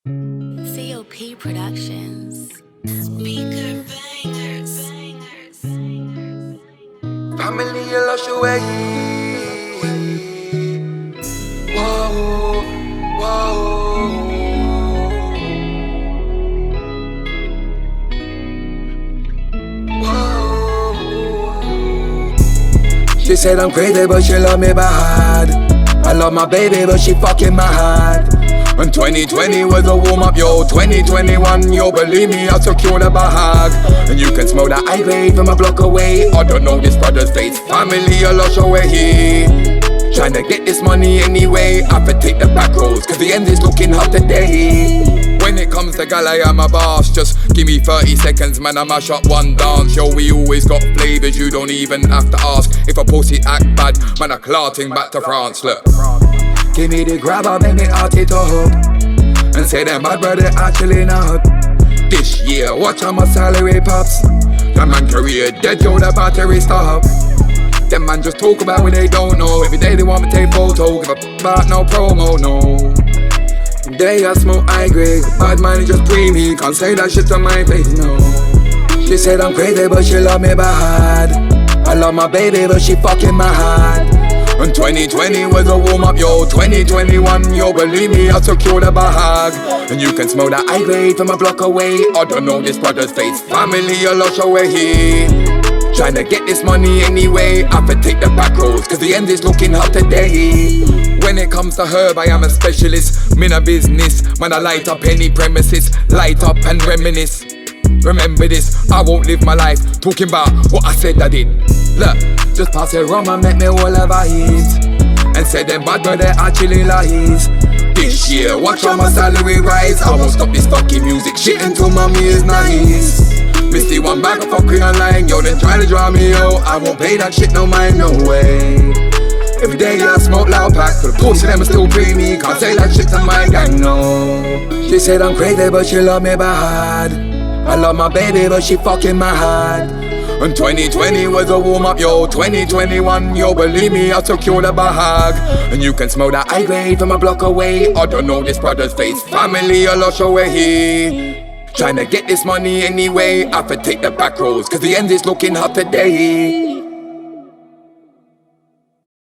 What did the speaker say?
COP Productions. Speaker bangers. Family, you lost your way. Whoa, whoa. Whoa. She said I'm crazy, but she love me bad. I love my baby, but she fucking my heart. And 2020 was a warm-up, yo. 2021, yo, believe me, I'll secure the bag. And you can smell that high grade from a block away. I don't know this brother's face. Family, you lost your way. Tryna get this money anyway. I have to take the back roads, cause the end is looking hot today. When it comes to gal, I am a boss. Just give me 30 seconds, man, I mash up one dance. Yo, we always got flavors, you don't even have to ask. If a pussy act bad, man, I clarting back to France, look. Give me the grabber, make me out it up. And say that my brother actually not. This year, watch how my salary pops. That man career dead, yo, the battery stop. Them man just talk about what they don't know. Every day they want me to take photo. Give a about no promo, no. They I smoke high grade. Bad man just pre me. Can't say that shit to my face, no. She said I'm crazy, but she love me bad. I love my baby, but she fucking my heart. And 2020 was a warm-up, yo. 2021, yo, believe me, I'll secure the bag. And you can smell that high grade from a block away. I don't know this brother's face. Family, you lost your way. Tryna get this money anyway. I have to take the back roads, cause the end is looking hot today. When it comes to herb, I am a specialist. Me a business, man, I light up any premises. Light up and reminisce. Remember this, I won't live my life talking about what I said I did. Look, just pass it rum and make me all of a hit. And say them bad brother actually lies. This year, watch how my salary rise. I won't stop this fucking music shit until mommy is nice. Missy one bag of fucking online, yo, then try to draw me out. I won't pay that shit, no mind, no way. Every day I smoke loud pack, but the pussy them still free me. Can't say that shit to my gang, no. She said I'm crazy, but she love me bad. I love my baby, but she fucking my heart. And 2020 was a warm-up, yo. 2021, yo, believe me, I'll secure the bag. And you can smell that high grade from a block away. I don't know this brother's face. Family, you lost your way. Tryna get this money anyway. I have to take the back roads, cause the end is looking hot today.